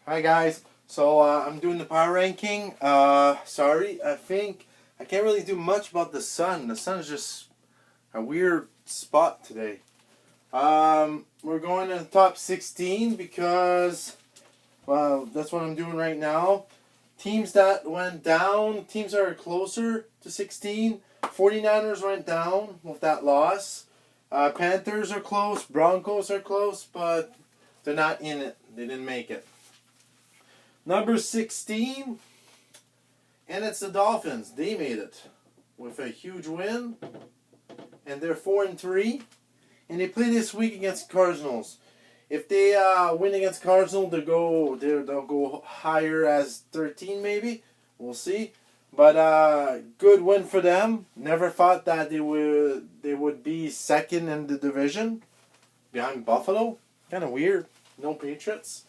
Hi guys. So I'm doing the power ranking. Sorry, I can't really do much about the sun. The sun is just a weird spot today. We're going to the top 16 because, well, that's what I'm doing right now. Teams that went down, teams that are closer to 16. 49ers went down with that loss. Panthers are close. Broncos are close, but they're not in it. They didn't make it. Number 16, and it's the Dolphins. They made it with a huge win, and they're 4-3, and they play this week against Cardinals. If they win against Cardinals, they'll go higher as 13 maybe. We'll see. But good win for them. Never thought that they would be second in the division behind Buffalo. Kind of weird. No Patriots.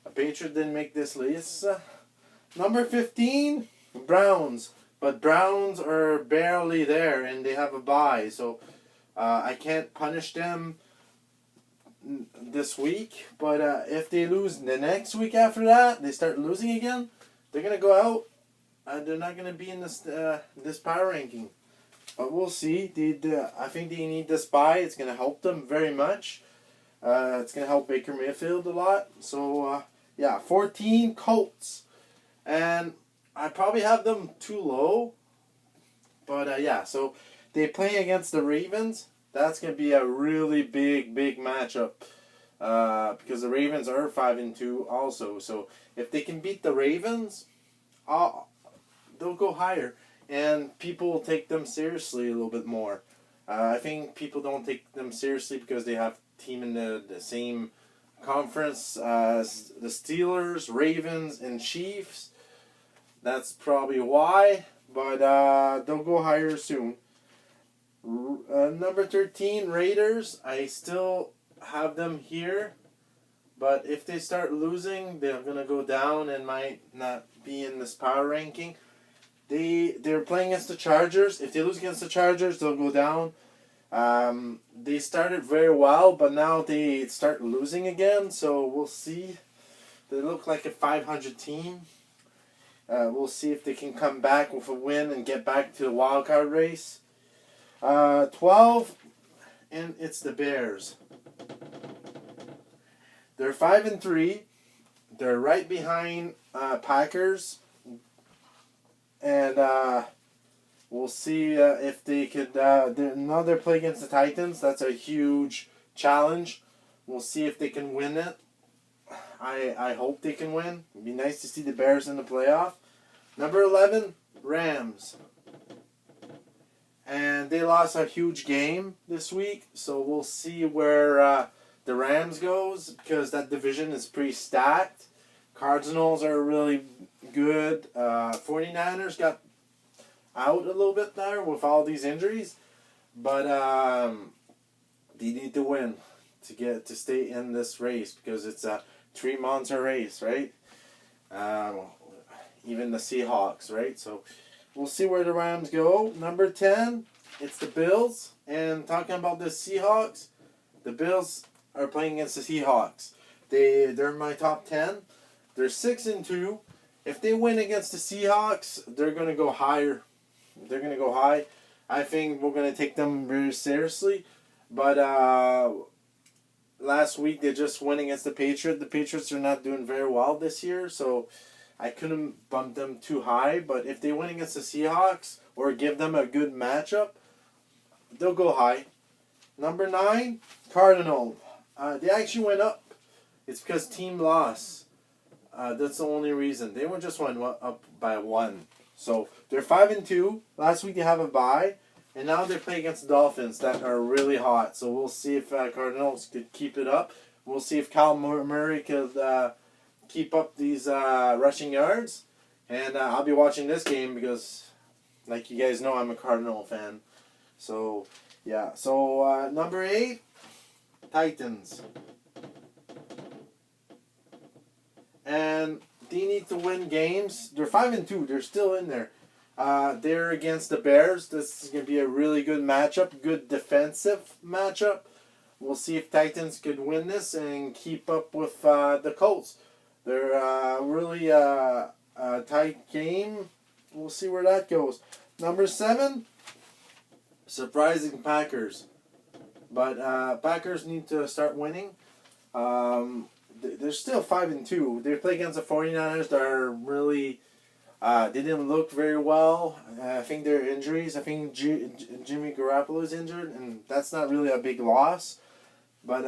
A Patriot didn't make this list. Number 15, Browns. But Browns are barely there and they have a bye. So I can't punish them this week. But if they lose the next week after that, they start losing again, they're going to go out. They're not going to be in this power ranking. But we'll see. I think they need this bye. It's going to help them very much. It's going to help Baker Mayfield a lot. So, 14 Colts. And I probably have them too low. But, so they play against the Ravens. That's going to be a really big matchup. Because the Ravens are 5-2 also. So if they can beat the Ravens, they'll go higher. And people will take them seriously a little bit more. I think people don't take them seriously because they have team in the same conference as the Steelers, Ravens, and Chiefs. That's probably why, but they'll go higher soon. Number 13, Raiders. I still have them here, but if they start losing, they're going to go down and might not be in this power ranking. They're playing against the Chargers. If they lose against the Chargers, they'll go down. They started very well, but now they start losing again, so we'll see. They look like a 500 team. We'll see if they can come back with a win and get back to the wild card race. 12, and it's the Bears. They're 5-3. They're right behind Packers, and we'll see if they could. Now they're playing against the Titans. That's a huge challenge. We'll see if they can win it. I hope they can win. It'd be nice to see the Bears in the playoff. Number 11, Rams. And they lost a huge game this week, so we'll see where the Rams goes because that division is pretty stacked. Cardinals are really good. 49ers got out a little bit there with all these injuries, but they need to win to stay in this race because it's a 3-monster race, right? Even the Seahawks, right? So we'll see where the Rams go. Number 10, it's the Bills. And talking about the Seahawks, the Bills are playing against the Seahawks. They're in my top 10. They're 6-2. If they win against the Seahawks, they're going to go higher. They're going to go high. I think we're going to take them very seriously. But last week they just went against the Patriots. The Patriots are not doing very well this year, so I couldn't bump them too high. But if they win against the Seahawks or give them a good matchup, they'll go high. Number 9, Cardinal. They actually went up. It's because team lost. That's the only reason. They just went up by 1. So they're 5-2. Last week they have a bye, and now they're playing against the Dolphins that are really hot. So we'll see if Cardinals could keep it up. We'll see if Kyle Murray could keep up these rushing yards, and I'll be watching this game because, like you guys know, I'm a Cardinal fan. So yeah. So number 8, Titans. And they need to win games. They're 5-2. They're still in there. They're against the Bears. This is going to be a really good matchup. Good defensive matchup. We'll see if Titans could win this and keep up with the Colts. They're really a tight game. We'll see where that goes. Number 7, surprising Packers. But Packers need to start winning. They're still 5-2. They play against the 49ers. They're really they didn't look very well. I think they're injuries. I think Jimmy Garoppolo is injured, and that's not really a big loss. But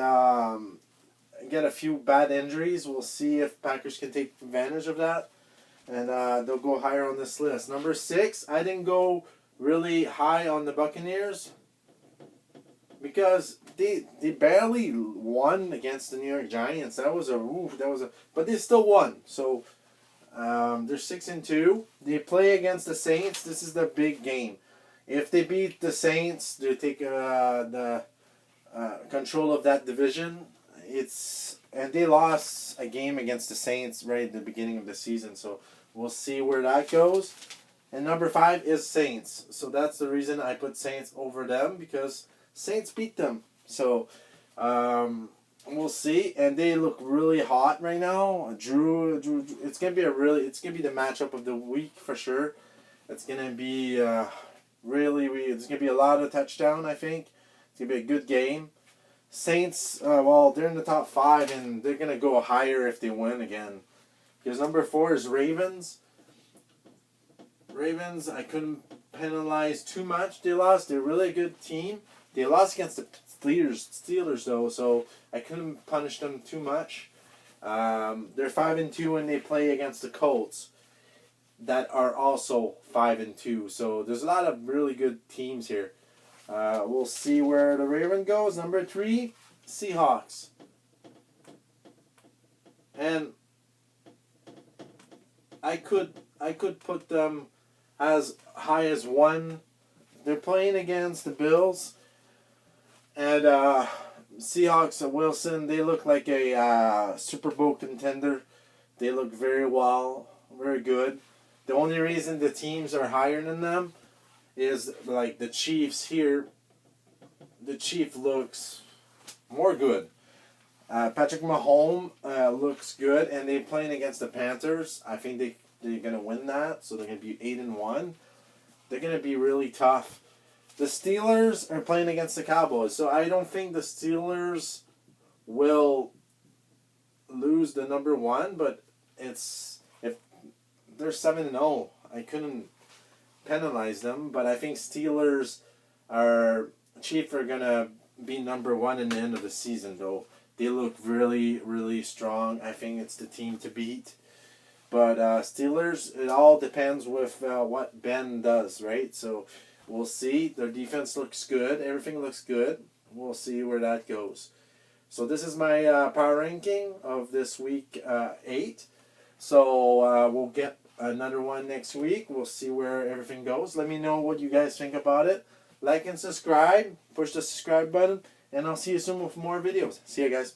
get a few bad injuries. We'll see if Packers can take advantage of that, and they'll go higher on this list. Number 6, I didn't go really high on the Buccaneers because they barely won against the New York Giants. But they still won. So they're 6-2. They play against the Saints. This is the big game. If they beat the Saints, they take the control of that division. And they lost a game against the Saints right at the beginning of the season. So we'll see where that goes. And number 5 is Saints. So that's the reason I put Saints over them, because Saints beat them. So we'll see. And they look really hot right now. Drew it's gonna be the matchup of the week for sure. It's gonna be it's gonna be a lot of touchdown, I think. It's gonna be a good game. Saints, they're in the top 5, and they're gonna go higher if they win again. Because number 4 is Ravens. Ravens, I couldn't penalize too much. They lost. They're really a good team. They lost against the Steelers though, so I couldn't punish them too much. They're 5-2 when they play against the Colts, that are also 5-2. So there's a lot of really good teams here. We'll see where the Raven goes. Number 3, Seahawks. And I could put them as high as 1. They're playing against the Bills. And Seahawks, Wilson, they look like a Super Bowl contender. They look very good. The only reason the teams are higher than them is like the Chiefs here. The Chief looks more good. Patrick Mahomes looks good, and they're playing against the Panthers. I think they're gonna win that, so they're gonna be 8-1. They're gonna be really tough. The Steelers are playing against the Cowboys, so I don't think the Steelers will lose the number 1. But if they're 7-0, I couldn't penalize them. But I think Chiefs are gonna be number 1 in the end of the season, though. They look really, really strong. I think it's the team to beat. But Steelers, it all depends with what Ben does, right? So we'll see. Their defense looks good. Everything looks good. We'll see where that goes. So this is my power ranking of this week 8. So we'll get another one next week. We'll see where everything goes. Let me know what you guys think about it. Like and subscribe. Push the subscribe button. And I'll see you soon with more videos. See you guys.